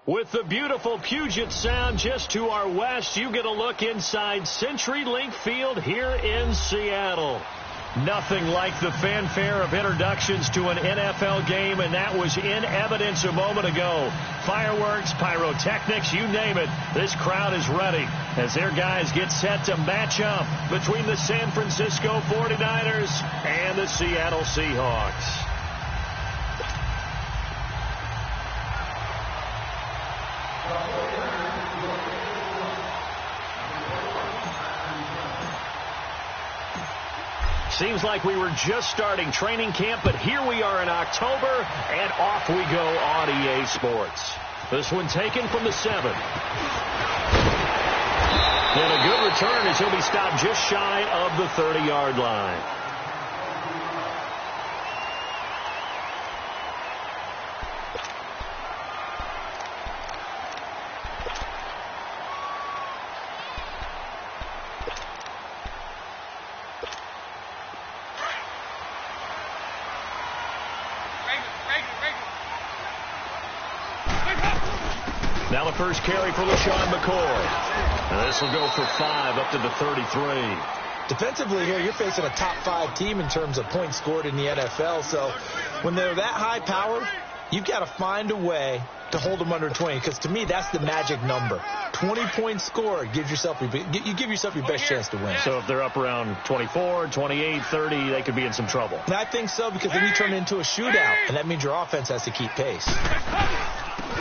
With the beautiful Puget Sound just to our west, you get a look inside CenturyLink Field here in Seattle. Nothing like the fanfare of introductions to an NFL game, and that was in evidence a moment ago. Fireworks, pyrotechnics, you name it. This crowd is ready as their guys get set to match up between the San Francisco 49ers and the Seattle Seahawks. Seems like we were just starting training camp, but here we are in October, and off we go on EA Sports. This one taken from the 7. And a good return as he'll be stopped just shy of the 30-yard line. Now the first carry for LaShawn McCoy. And this will go for 5 up to the 33. Defensively here, you're facing a top 5 team in terms of points scored in the NFL. So when they're that high powered, you've got to find a way to hold them under 20. Because to me, that's the magic number. 20 points scored gives yourself you give yourself your best chance to win. So if they're up around 24, 28, 30, they could be in some trouble. And I think so, because then you turn it into a shootout, and that means your offense has to keep pace.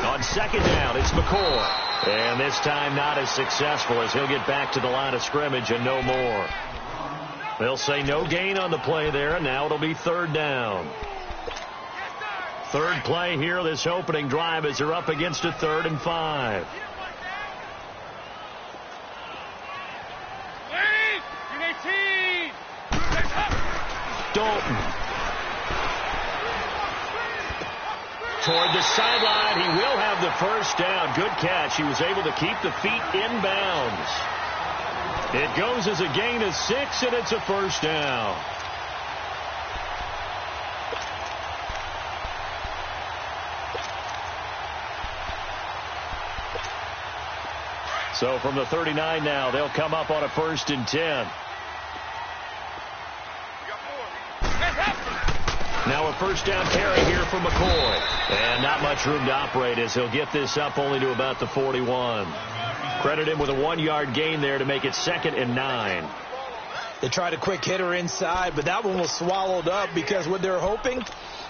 On second down, it's McCoy. And this time not as successful as he'll get back to the line of scrimmage and no more. They'll say no gain on the play there, and now it'll be third down. Third play here, this opening drive, as they're up against a 3rd and 5. Dalton. Toward the sideline, he will have the first down. Good catch. He was able to keep the feet in bounds. It goes as a gain of 6, and it's a first down. So from the 39 now, they'll come up on a 1st and 10. Now a first down carry here for McCoy. And not much room to operate as he'll get this up only to about the 41. Credit him with a 1-yard gain there to make it 2nd and 9. They tried a quick hitter inside, but that one was swallowed up because what they're hoping,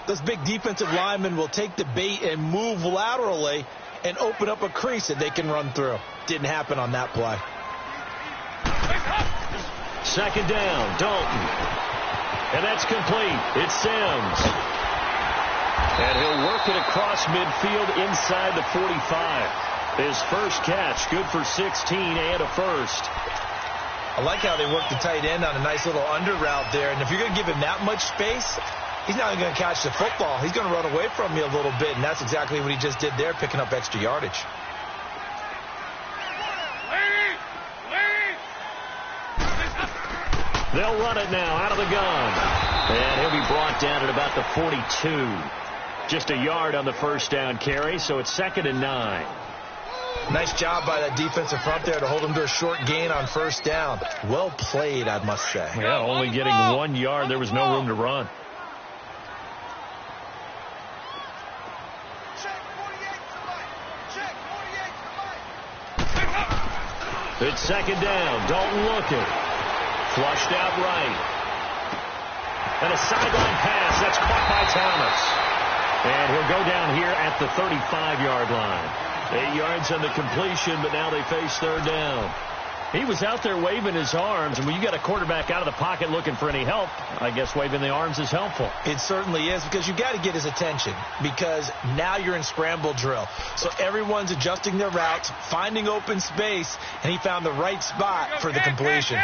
those big defensive linemen will take the bait and move laterally and open up a crease that they can run through. Didn't happen on that play. Second down, Dalton. And that's complete. It's Sims. And he'll work it across midfield inside the 45. His first catch, good for 16 and a first. I like how they work the tight end on a nice little under route there. And if you're going to give him that much space, he's not going to catch the football. He's going to run away from you a little bit, and that's exactly what he just did there, picking up extra yardage. They'll run it now out of the gun. And he'll be brought down at about the 42. Just a yard on the first down carry, so it's 2nd and 9. Nice job by that defensive front there to hold him to a short gain on first down. Well played, I must say. Yeah, only getting 1 yard. There was no room to run. It's second down. Dalton looking. Flushed out right. And a sideline pass. That's caught by Thomas. And he'll go down here at the 35-yard line. 8 yards on the completion, but now they face third down. He was out there waving his arms, and when you got a quarterback out of the pocket looking for any help, I guess waving the arms is helpful. It certainly is, because you got to get his attention, because now you're in scramble drill. So everyone's adjusting their routes, finding open space, and he found the right spot for the completion.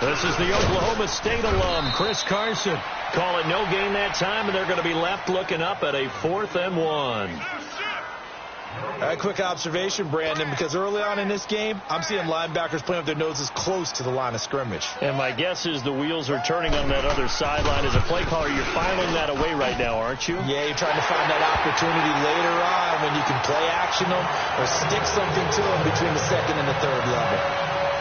This is the Oklahoma State alum, Chris Carson. Call it no gain that time, and they're going to be left looking up at a 4th and 1. All right, quick observation, Brandon, because early on in this game, I'm seeing linebackers playing with their noses close to the line of scrimmage. And my guess is the wheels are turning on that other sideline. As a play caller, you're filing that away right now, aren't you? Yeah, you're trying to find that opportunity later on when you can play action them or stick something to them between the second and the third level.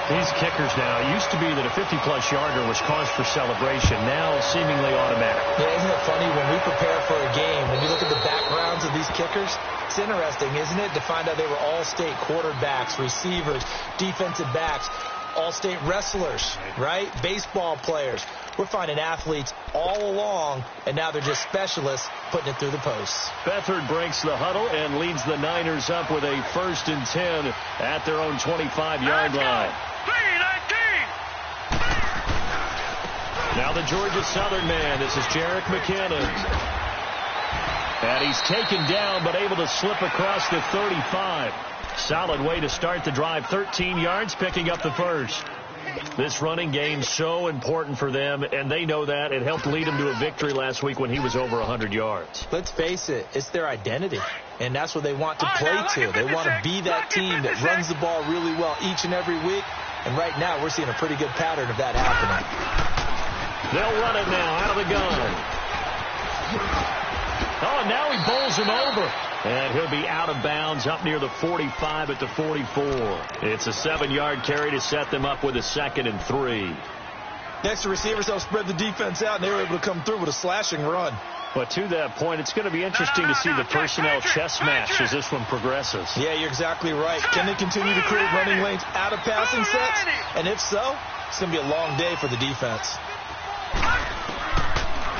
These kickers now, it used to be that a 50-plus yarder was cause for celebration. Now, seemingly automatic. Yeah, isn't it funny when we prepare for a game, when you look at the backgrounds of these kickers, it's interesting, isn't it, to find out they were all-state quarterbacks, receivers, defensive backs, all-state wrestlers, right? Baseball players. We're finding athletes all along, and now they're just specialists putting it through the posts. Beathard breaks the huddle and leads the Niners up with a 1st and 10 at their own 25-yard line. Now the Georgia Southern man. This is Jerick McKinnon. And he's taken down, but able to slip across the 35. Solid way to start the drive. 13 yards, picking up the first. This running game so important for them, and they know that. It helped lead them to a victory last week when he was over 100 yards. Let's face it, it's their identity, and that's what they want to play to. They want to be that team that runs the ball really well each and every week, and right now we're seeing a pretty good pattern of that happening. They'll run it now out of the gun. Oh, and now he bowls him over. And he'll be out of bounds up near the 45 at the 44. It's a 7-yard carry to set them up with a 2nd and 3. Next, the receivers help spread the defense out, and they were able to come through with a slashing run. But to that point, it's going to be interesting to see the personnel chess match as this one progresses. Yeah, you're exactly right. Can they continue to create running lanes out of passing sets? And if so, it's going to be a long day for the defense.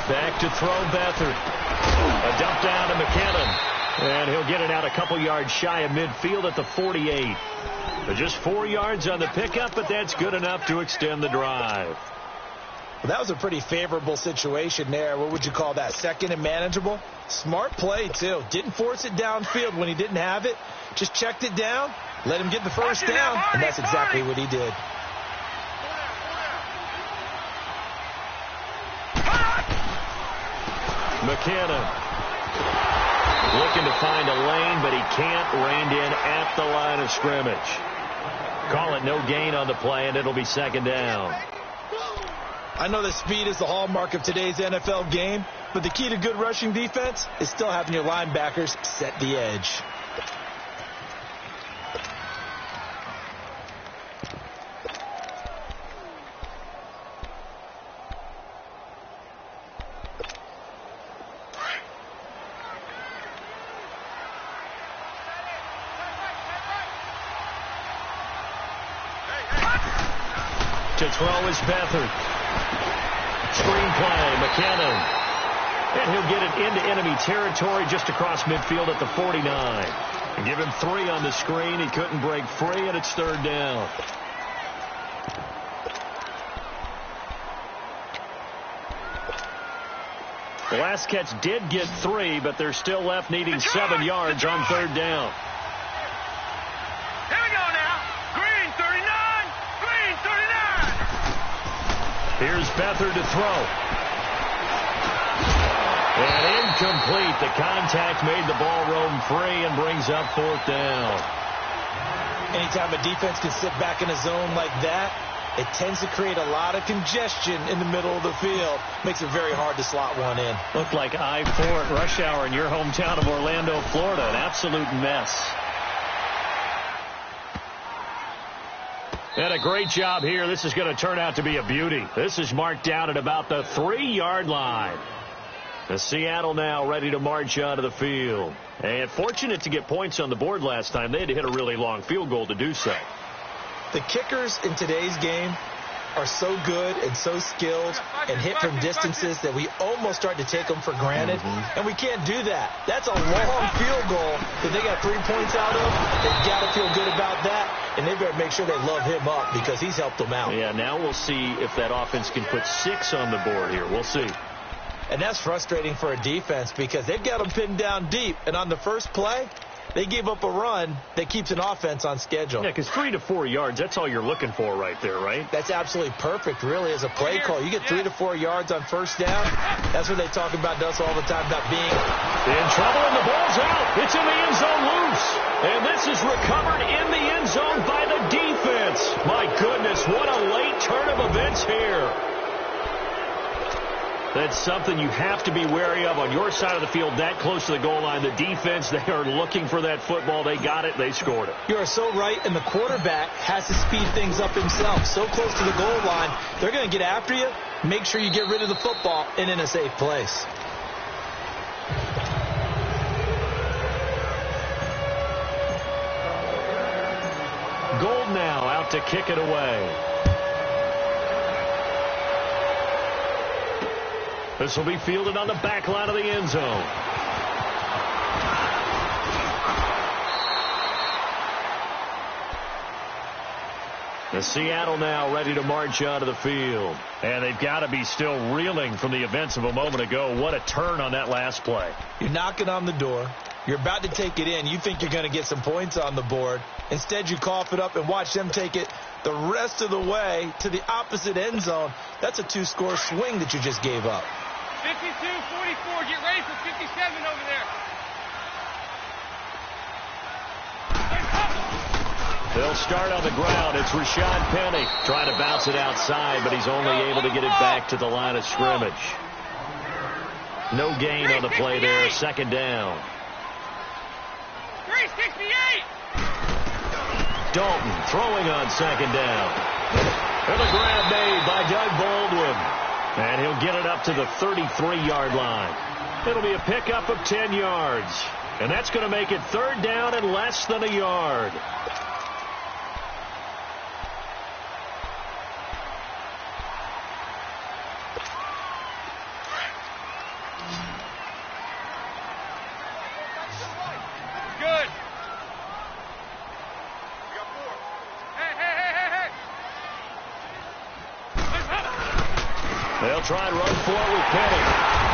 Back to throw Beathard. A dump down to McKinnon. And he'll get it out a couple yards shy of midfield at the 48. But just 4 yards on the pickup, but that's good enough to extend the drive. Well, that was a pretty favorable situation there. What would you call that? 2nd and manageable? Smart play, too. Didn't force it downfield when he didn't have it. Just checked it down, let him get the first down, and that's exactly what he did. McKinnon. Looking to find a lane, but he can't. Reined in at the line of scrimmage. Call it no gain on the play, and it'll be 2nd down. I know that speed is the hallmark of today's NFL game, but the key to good rushing defense is still having your linebackers set the edge. To throw is Beathard. Screen play, McKinnon. And he'll get it into enemy territory just across midfield at the 49. And give him 3 on the screen. He couldn't break free, and it's 3rd down. The last catch did get 3, but they're still left needing 7 yards on 3rd down. Here's Beathard to throw. And incomplete. The contact made the ball roam free and brings up 4th down. Anytime a defense can sit back in a zone like that, it tends to create a lot of congestion in the middle of the field. Makes it very hard to slot one in. Looked like I-4 at rush hour in your hometown of Orlando, Florida. An absolute mess. And a great job here. This is going to turn out to be a beauty. This is marked down at about the 3-yard line. The Seattle now ready to march onto the field. And fortunate to get points on the board last time. They had to hit a really long field goal to do so. The kickers in today's game are so good and so skilled and hit from distances that we almost start to take them for granted. And we can't do that. That's a long field goal that they got 3 points out of. They've got to feel good about that. And they better make sure they love him up because he's helped them out. Yeah, now we'll see if that offense can put 6 on the board here. We'll see. And that's frustrating for a defense because they've got them pinned down deep. And on the first play, They gave up a run that keeps an offense on schedule. Yeah, because 3 to 4 yards, that's all you're looking for right there, right? That's absolutely perfect, really, as a play call. You get 3 to 4 yards on first down. That's what they talk about us all the time, about being in trouble, and the ball's out. It's in the end zone loose. And this is recovered in the end zone by the defense. My goodness, what a late turn of events here. That's something you have to be wary of on your side of the field, that close to the goal line. The defense, they are looking for that football. They got it. They scored it. You are so right, and the quarterback has to speed things up himself. So close to the goal line, they're going to get after you. Make sure you get rid of the football and in a safe place. Gold now out to kick it away. This will be fielded on the back line of the end zone. The Seattle now ready to march out of the field. And they've got to be still reeling from the events of a moment ago. What a turn on that last play. You're knocking on the door. You're about to take it in. You think you're going to get some points on the board. Instead, you cough it up and watch them take it the rest of the way to the opposite end zone. That's a 2-score swing that you just gave up. 52-44. Get ready for 57 over there. They'll start on the ground. It's Rashad Penny trying to bounce it outside, but he's only able to get it back to the line of scrimmage. No gain on the play there. Second down. 368. Dalton throwing on second down. And a grab made by Doug Baldwin. And he'll get it up to the 33-yard line. It'll be a pickup of 10 yards. And that's going to make it third down and less than a yard. Good. They'll try and run for it with Penny.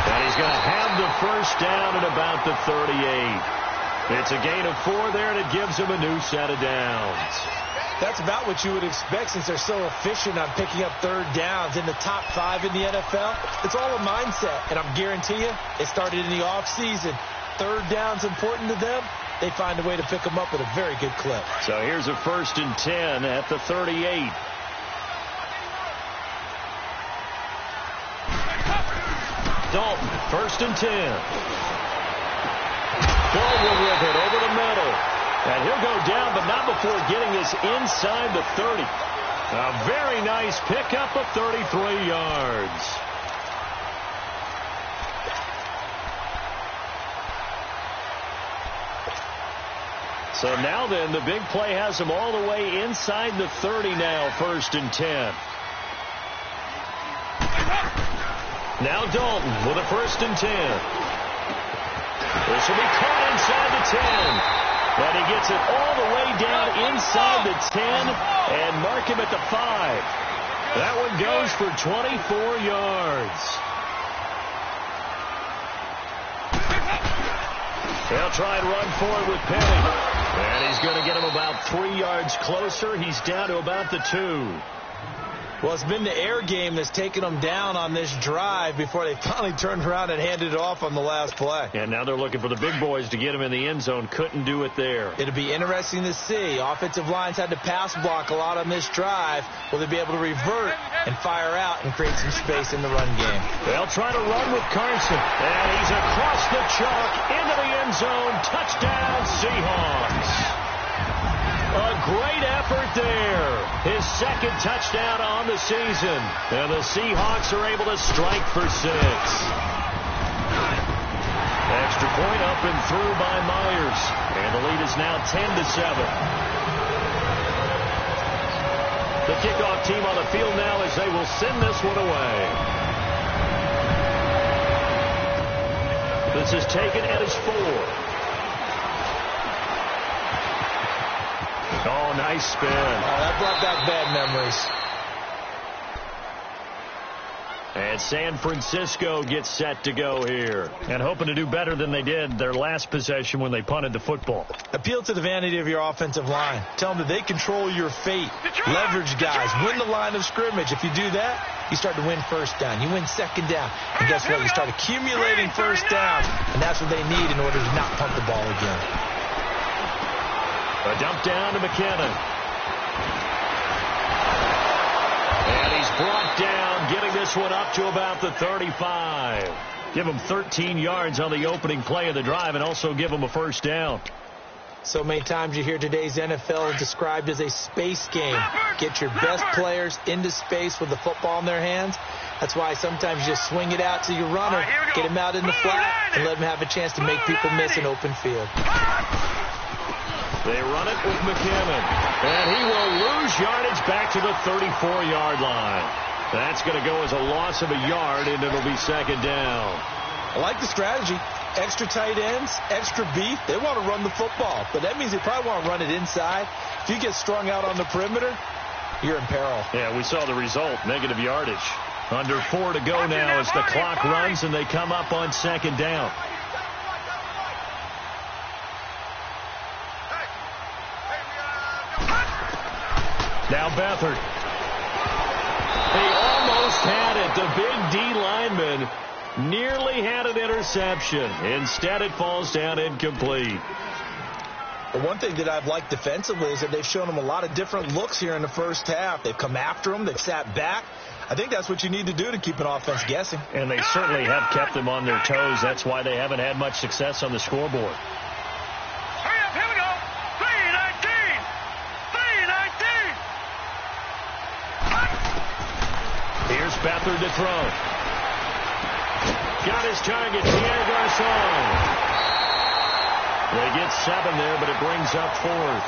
And he's going to have the first down at about the 38. It's a gain of 4 there, and it gives him a new set of downs. That's about what you would expect since they're so efficient on picking up third downs in the top 5 in the NFL. It's all a mindset, and I'm guarantee you it started in the offseason. Third down's important to them. They find a way to pick them up at a very good clip. So here's a 1st and 10 at the 38. Dalton, 1st and 10. Baldwin with it over the middle. And he'll go down, but not before getting this inside the 30. A very nice pickup of 33 yards. So now then, the big play has him all the way inside the 30 now, 1st and 10. Now Dalton with a 1st and 10. This will be caught inside the 10. And he gets it all the way down inside the 10 and mark him at the 5. That one goes for 24 yards. They'll try and run for it with Penny. And he's going to get him about 3 yards closer. He's down to about the 2. Well, it's been the air game that's taken them down on this drive before they finally turned around and handed it off on the last play. And now they're looking for the big boys to get him in the end zone. Couldn't do it there. It'll be interesting to see. Offensive lines had to pass block a lot on this drive. Will they be able to revert and fire out and create some space in the run game? They'll try to run with Carson. And he's across the chalk into the end zone. Touchdown, Seahawks. A great effort there. His second touchdown on the season. And the Seahawks are able to strike for 6. Extra point up and through by Myers. And the lead is now 10-7. The kickoff team on the field now as they will send this one away. This is taken at his 4. Oh, nice spin. That brought back bad memories. And And San Francisco gets set to go here. And hoping to do better than they did their last possession when they punted the football. Appeal to the vanity of your offensive line. Tell them that they control your fate. Leverage guys. Win the line of scrimmage. If you do that, you start to win first down. You win second down. And guess what? You start accumulating first down. And that's what they need in order to not punt the ball again. A dump down to McKinnon. And he's brought down, getting this one up to about the 35. Give him 13 yards on the opening play of the drive and also give him a first down. So many times you hear today's NFL described as a space game. Get your best players into space with the football in their hands. That's why sometimes you just swing it out to your runner, get him out in the flat, and let him have a chance to make people miss an open field. They run it with McKinnon. And he will lose yardage back to the 34-yard line. That's going to go as a loss of a yard, and it'll be second down. I like the strategy. Extra tight ends, extra beef. They want to run the football, but that means they probably want to run it inside. If you get strung out on the perimeter, you're in peril. Yeah, we saw the result, negative yardage. Under 4 to go now as the clock runs, and they come up on second down. Now Beathard. He almost had it. The big D lineman nearly had an interception. Instead, it falls down incomplete. The one thing that I've liked defensively is that they've shown them a lot of different looks here in the first half. They've come after them. They've sat back. I think that's what you need to do to keep an offense guessing. And they certainly have kept them on their toes. That's why they haven't had much success on the scoreboard. Hurry up, here we go. 3-19. 3-19. Here's Beathard to throw. Got his target, Pierre Garçon. They get 7 there, but it brings up 4th.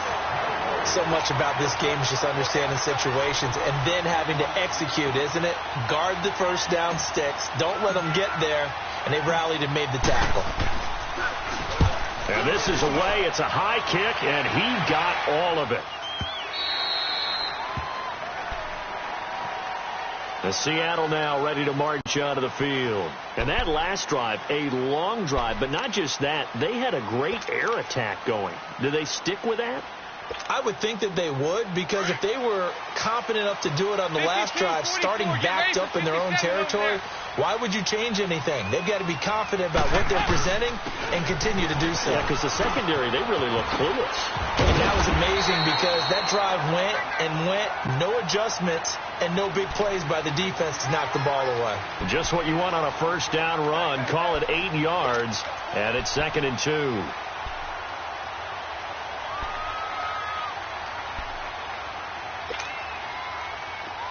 So much about this game is just understanding situations and then having to execute, isn't it? Guard the first down sticks. Don't let them get there. And they rallied and made the tackle. And this is away. It's a high kick, and he got all of it. The Seattle now ready to march out of the field. And that last drive, a long drive, but not just that. They had a great air attack going. Do they stick with that? I would think that they would, because if they were confident enough to do it on the last drive, starting backed up in their own territory, why would you change anything? They've got to be confident about what they're presenting and continue to do so. Yeah, because the secondary, they really look clueless. And that was amazing because that drive went and went, no adjustments, and no big plays by the defense to knock the ball away. Just what you want on a first down run. Call it 8 yards, and it's 2nd and 2.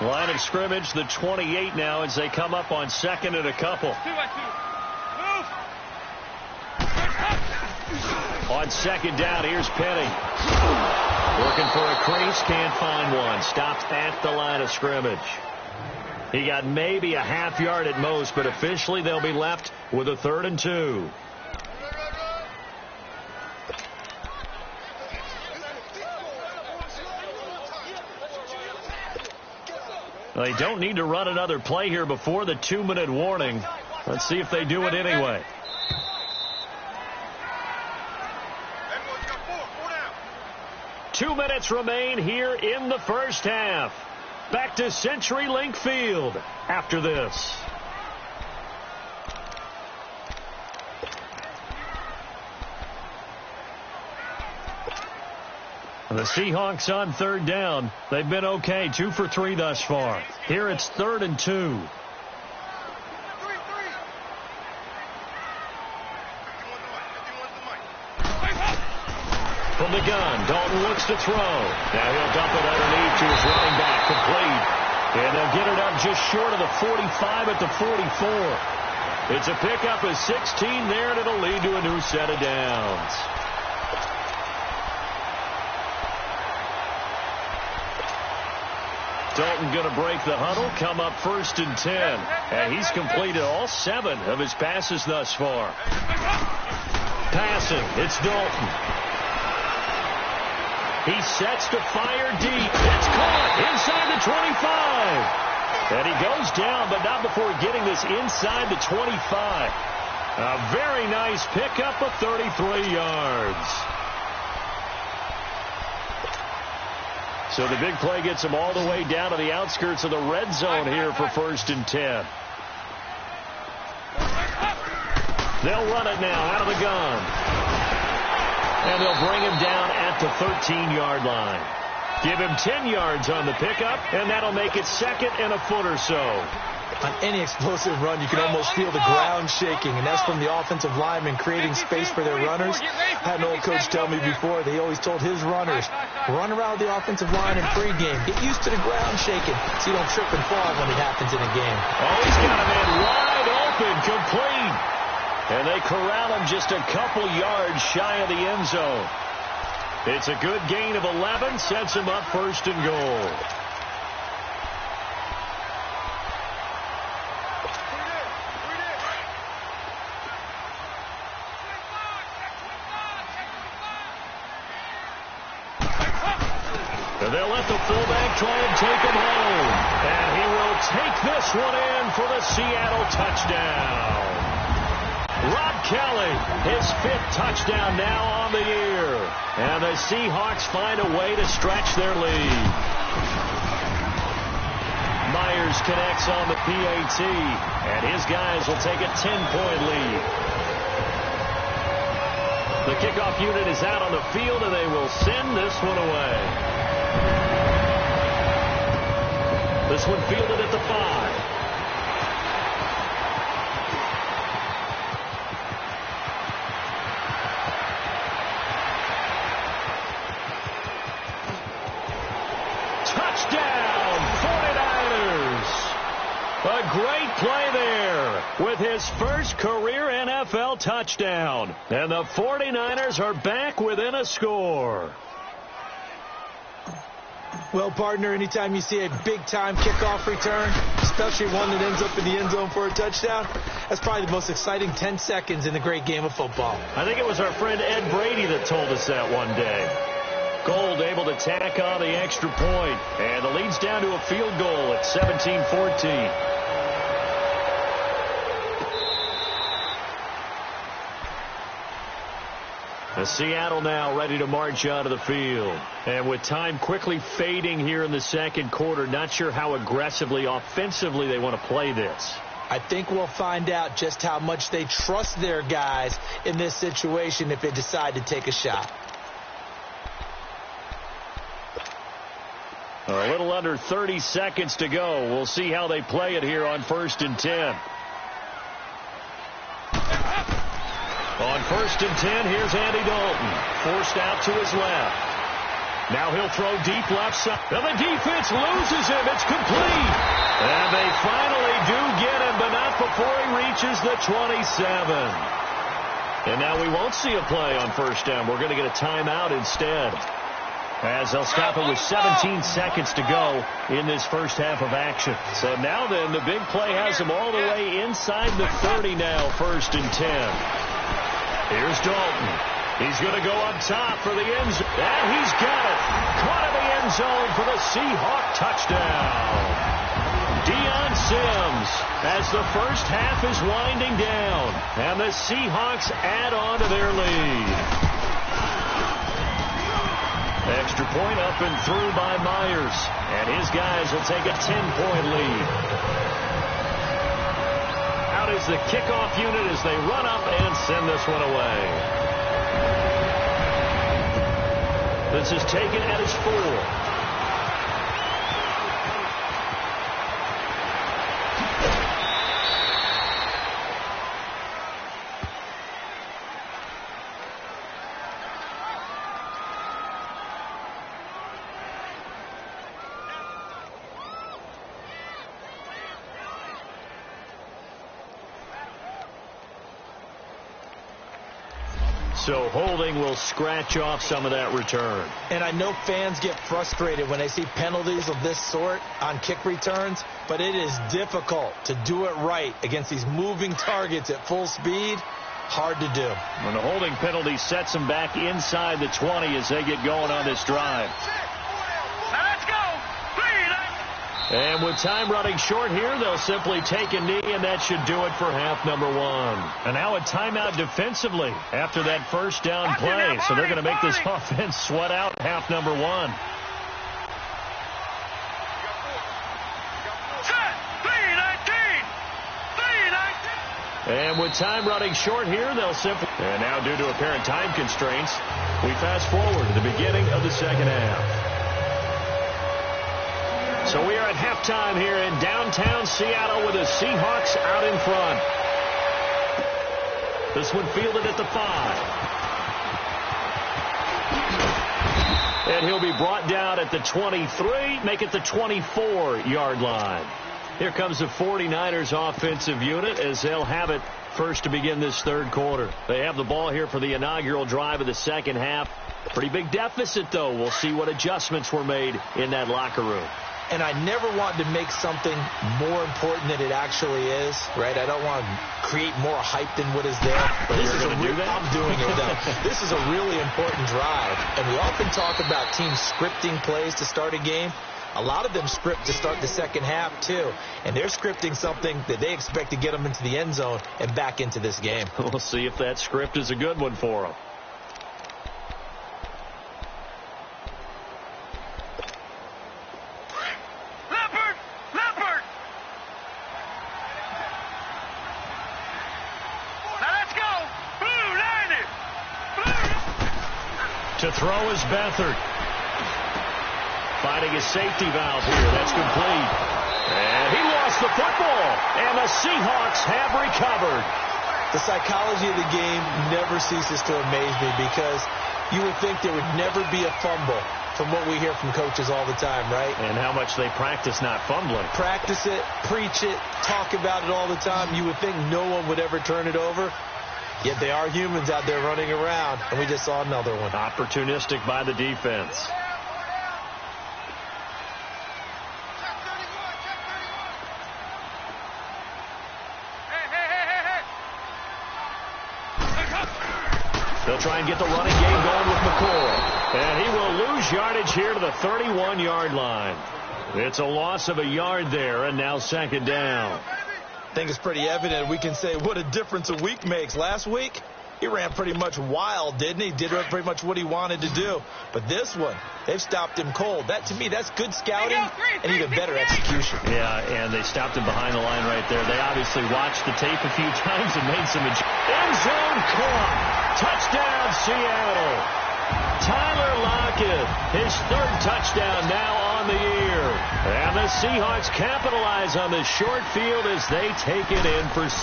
Line of scrimmage, the 28 now as they come up on 2nd and a couple. 2-2. Move. On 2nd down, here's Penny. Looking for a crease, can't find one. Stopped at the line of scrimmage. He got maybe a half yard at most, but officially they'll be left with a 3rd and 2. They don't need to run another play here before the 2-minute warning. Let's see if they do it anyway. Two minutes remain here in the first half. Back to CenturyLink Field after this. The Seahawks on 3rd down. They've been okay, 2 for 3 thus far. Here it's 3rd and 2. From the gun, Dalton looks to throw. Now he'll dump it underneath to his running back, complete. And they'll get it up just short of the 45 at the 44. It's a pickup of 16 there, and it'll lead to a new set of downs. Dalton going to break the huddle, come up 1st and 10. And he's completed all 7 of his passes thus far. Passing, it's Dalton. He sets to fire deep. It's caught inside the 25. And he goes down, but not before getting this inside the 25. A very nice pickup of 33 yards. So the big play gets him all the way down to the outskirts of the red zone here for 1st and 10. They'll run it now out of the gun. And they'll bring him down at the 13-yard line. Give him 10 yards on the pickup, and that'll make it 2nd and a foot or so. On any explosive run, you can almost feel the ground shaking, and that's from the offensive linemen creating space for their runners. I had an old coach tell me before, they always told his runners, run around the offensive line in pregame. Get used to the ground shaking so you don't trip and fall when it happens in a game. Oh, he's got a man wide open, complete. And they corral him just a couple yards shy of the end zone. It's a good gain of 11, sets him up 1st and goal. And they'll let the fullback try and take him home. And he will take this one in for the Seattle touchdown. Rob Kelly, his 5th touchdown now on the year. And the Seahawks find a way to stretch their lead. Myers connects on the PAT, and his guys will take a 10-point lead. The kickoff unit is out on the field, and they will send this one away. This one fielded at the 5. A great play there with his first career NFL touchdown. And the 49ers are back within a score. Well, partner, anytime you see a big-time kickoff return, especially one that ends up in the end zone for a touchdown, that's probably the most exciting 10 seconds in the great game of football. I think it was our friend Ed Brady that told us that one day. Gold able to tack on the extra point, and the lead's down to a field goal at 17-14. Seattle now ready to march out of the field. And with time quickly fading here in the second quarter, not sure how aggressively, offensively they want to play this. I think we'll find out just how much they trust their guys in this situation if they decide to take a shot. A little under 30 seconds to go. We'll see how they play it here on 1st and 10. On 1st and 10, here's Andy Dalton. Forced out to his left. Now he'll throw deep left side. And the defense loses him. It's complete. And they finally do get him, but not before he reaches the 27. And now we won't see a play on 1st down. We're going to get a timeout instead, as they'll stop it with 17 seconds to go in this first half of action. So now then, the big play has them all the way inside the 30 now, 1st and 10. Here's Dalton. He's going to go up top for the end zone. And he's got it. Caught in the end zone for the Seahawk touchdown. Deion Sims, as the first half is winding down, and the Seahawks add on to their lead. Extra point up and through by Myers, and his guys will take a 10-point lead. Out is the kickoff unit as they run up and send this one away. This is taken at his 4. So holding will scratch off some of that return. And I know fans get frustrated when they see penalties of this sort on kick returns, but it is difficult to do it right against these moving targets at full speed. Hard to do. When the holding penalty sets them back inside the 20 as they get going on this drive. Let's go. And with time running short here, they'll simply take a knee, and that should do it for half number one. And now a timeout defensively after that first down play. So they're going to make this offense sweat out half number one. And with time running short here, they'll simply... And now due to apparent time constraints, we fast forward to the beginning of the second half. So we are at halftime here in downtown Seattle with the Seahawks out in front. This one fielded at the 5. And he'll be brought down at the 23, make it the 24-yard line. Here comes the 49ers offensive unit as they'll have it first to begin this third quarter. They have the ball here for the inaugural drive of the second half. Pretty big deficit, though. We'll see what adjustments were made in that locker room. And I never want to make something more important than it actually is, right? I don't want to create more hype than what is there. But this is I'm doing it, though. This is a really important drive. And we often talk about teams scripting plays to start a game. A lot of them script to start the second half, too. And they're scripting something that they expect to get them into the end zone and back into this game. We'll see if that script is a good one for them. To throw is Beathard. Finding his safety valve here. That's complete. And he lost the football. And the Seahawks have recovered. The psychology of the game never ceases to amaze me because you would think there would never be a fumble from what we hear from coaches all the time, right? And how much they practice not fumbling. Practice it, preach it, talk about it all the time. You would think no one would ever turn it over. Yet they are humans out there running around, and we just saw another one. Opportunistic by the defense. They'll try and get the running game going with McCoy. And he will lose yardage here to the 31-yard line. It's a loss of a yard there, and now second down. I think it's pretty evident. We can say what a difference a week makes. Last week, he ran pretty much wild, didn't he? Did pretty much what he wanted to do. But this one, they've stopped him cold. That, to me, that's good scouting and even better execution. Yeah, and they stopped him behind the line right there. They obviously watched the tape a few times and made some end zone caught. Touchdown, Seattle. Tyler Lockett, his third touchdown now on the year. And the Seahawks capitalize on this short field as they take it in for 6.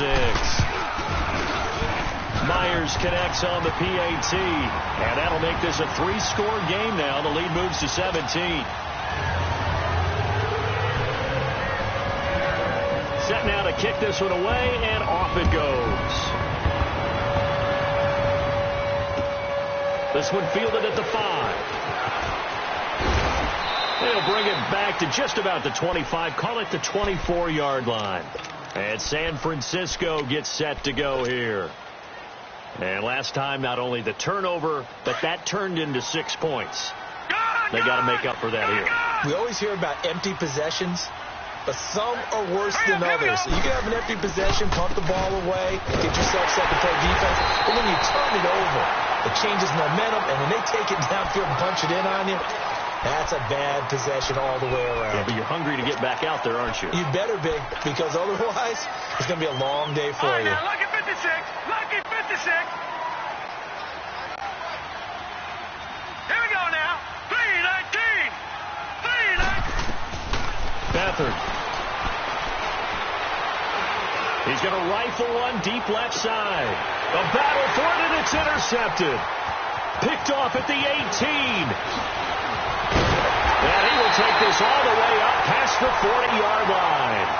Myers connects on the PAT. And that'll make this a 3-score game now. The lead moves to 17. Set now to kick this one away, and off it goes. This one fielded at the 5. They'll bring it back to just about the 25. Call it the 24-yard line. And San Francisco gets set to go here. And last time, not only the turnover, but that turned into 6 points. They got to make up for that here. We always hear about empty possessions, but some are worse than others. So you can have an empty possession, punt the ball away, get yourself set to play defense. But when you turn it over, it changes momentum, and when they take it downfield and punch it in on you, that's a bad possession all the way around. Yeah, but you're hungry to get back out there, aren't you? You better be, because otherwise, it's going to be a long day for you. Now, lucky 56. Lucky 56. Here we go now. 3-19. 3-19. Beathard. He's going to rifle one deep left side. A battle for it, and it's intercepted. Picked off at the 18. And he will take this all the way up past the 40-yard line.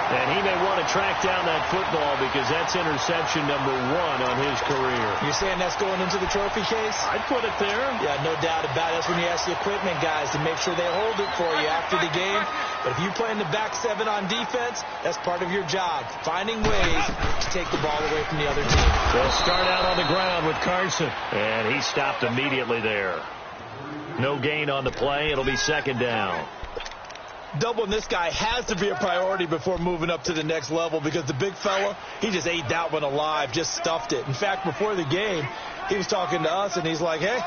And he may want to track down that football because that's interception number 1 on his career. You're saying that's going into the trophy case? I'd put it there. Yeah, no doubt about it. That's when you ask the equipment guys to make sure they hold it for you after the game. But if you play in the back 7 on defense, that's part of your job, finding ways to take the ball away from the other team. They'll start out on the ground with Carson. And he stopped immediately there. No gain on the play. It'll be second down. Doubling this guy has to be a priority before moving up to the next level because the big fella, he just ate that one alive, just stuffed it. In fact, before the game, he was talking to us, and he's like, hey,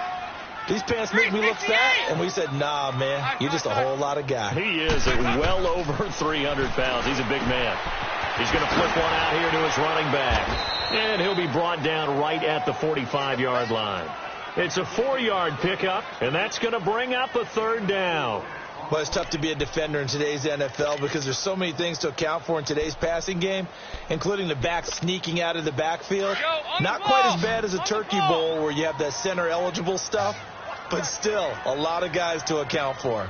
these pants make me look fat. And we said, nah, man, you're just a whole lot of guy. He is at well over 300 pounds. He's a big man. He's going to flip one out here to his running back. And he'll be brought down right at the 45-yard line. It's a 4-yard pickup, and that's going to bring up a third down. Well, it's tough to be a defender in today's NFL because there's so many things to account for in today's passing game, including the back sneaking out of the backfield. Not quite as bad as a turkey bowl where you have that center-eligible stuff, but still a lot of guys to account for.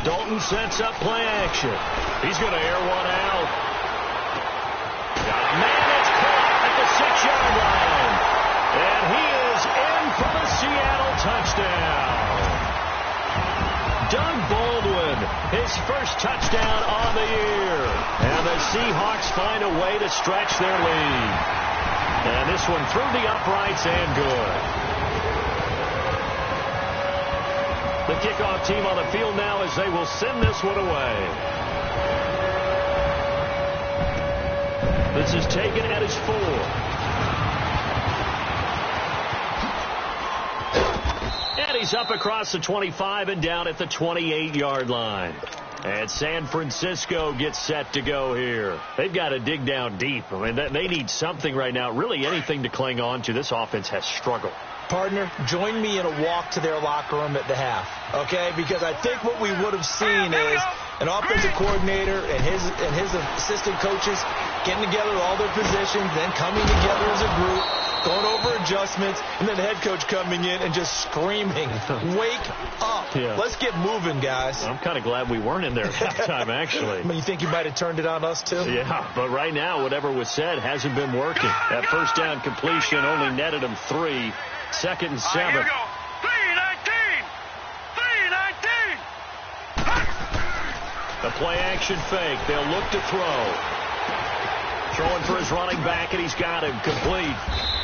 Dalton sets up play action. He's going to air one out. Man, it's caught at the 6-yard line. And he is in for the Seattle touchdown. Doug Baldwin, his first touchdown on the year. And the Seahawks find a way to stretch their lead. And this one through the uprights and good. The kickoff team on the field now as they will send this one away. This is taken at his 4. And he's up across the 25 and down at the 28-yard line. And San Francisco gets set to go here. They've got to dig down deep. I mean, they need something right now, really anything to cling on to. This offense has struggled. Partner, join me in a walk to their locker room at the half, okay? Because I think what we would have seen is an offensive coordinator and his assistant coaches getting together all their positions, then coming together as a group, going over adjustments, and then the head coach coming in and just screaming, wake up. Yeah. Let's get moving, guys. I'm kind of glad we weren't in there at that time, actually. I mean, you think you might have turned it on us, too? Yeah, but right now, whatever was said hasn't been working. That first down completion only netted him 3. 2nd and 7. Here we go. 3-19. 3-19. The play action fake. They'll look to throw. Throwing for his running back, and he's got him complete.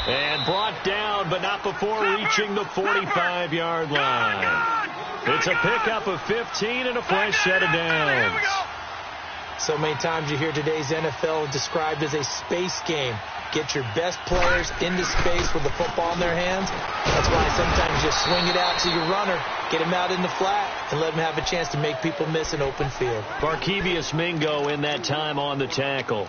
And brought down, but not before reaching the 45-yard line. It's a pickup of 15 and a fresh set of downs. So many times you hear today's NFL described as a space game. Get your best players into space with the football in their hands. That's why sometimes you swing it out to your runner, get him out in the flat, and let him have a chance to make people miss an open field. Barkevious Mingo in that time on the tackle.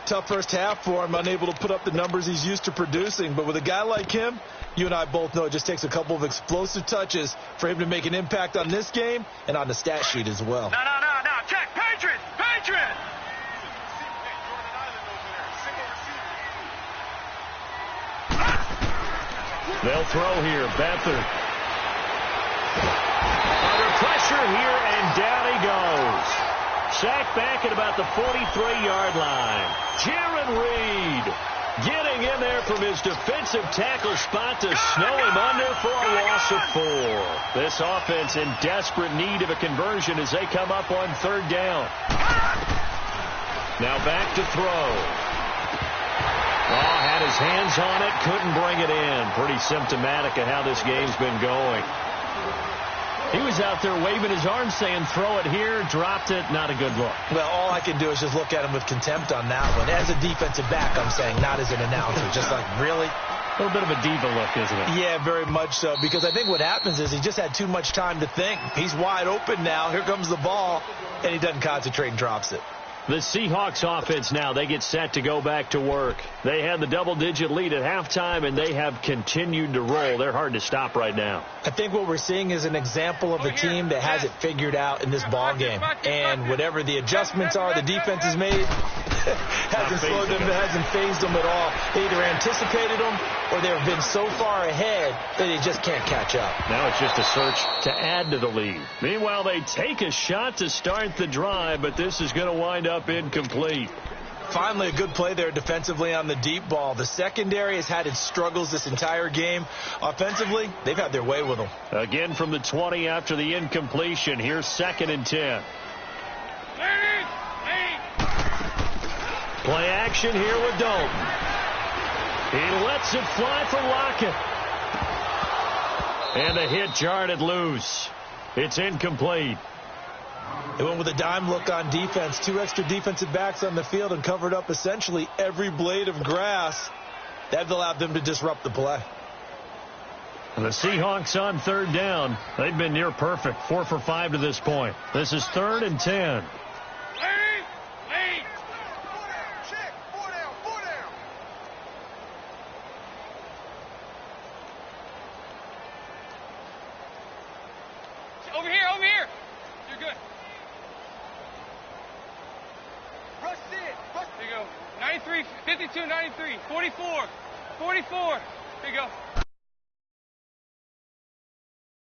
Tough first half for him, unable to put up the numbers he's used to producing. But with a guy like him, you and I both know it just takes a couple of explosive touches for him to make an impact on this game and on the stat sheet as well. No. Check. Patriots. They'll throw here. Beathard. Under pressure here, and down he goes. Sacked back at about the 43-yard line. Jaron Reed getting in there from his defensive tackle spot to snow him under for a loss of 4. This offense in desperate need of a conversion as they come up on 3rd down. Now back to throw. Had his hands on it, couldn't bring it in. Pretty symptomatic of how this game's been going. He was out there waving his arms saying, throw it here, dropped it, not a good look. Well, all I can do is just look at him with contempt on that one. As a defensive back, I'm saying, not as an announcer. Just like, really? A little bit of a diva look, isn't it? Yeah, very much so. Because I think what happens is he just had too much time to think. He's wide open now. Here comes the ball. And he doesn't concentrate and drops it. The Seahawks offense now, they get set to go back to work. They had the double-digit lead at halftime, and they have continued to roll. They're hard to stop right now. I think what we're seeing is an example of a team that has it figured out in this ball game. And whatever the adjustments are the defense has made, hasn't slowed them, hasn't phased them at all. They either anticipated them or they've been so far ahead that they just can't catch up. Now it's just a search to add to the lead. Meanwhile, they take a shot to start the drive, but this is going to wind up incomplete. Finally, a good play there defensively on the deep ball. The secondary has had its struggles this entire game. Offensively, they've had their way with them. Again from the 20 after the incompletion. Here's 2nd and 10. Play action here with Dalton. He lets it fly for Lockett. And a hit jarred it loose. It's incomplete. They went with a dime look on defense. 2 extra defensive backs on the field and covered up essentially every blade of grass. That allowed them to disrupt the play. And the Seahawks on 3rd down. They've been near perfect. 4 for 5 to this point. This is 3rd and 10. Over here. You're good. Rush in. There you go. 93, 52, 93, 44. There you go.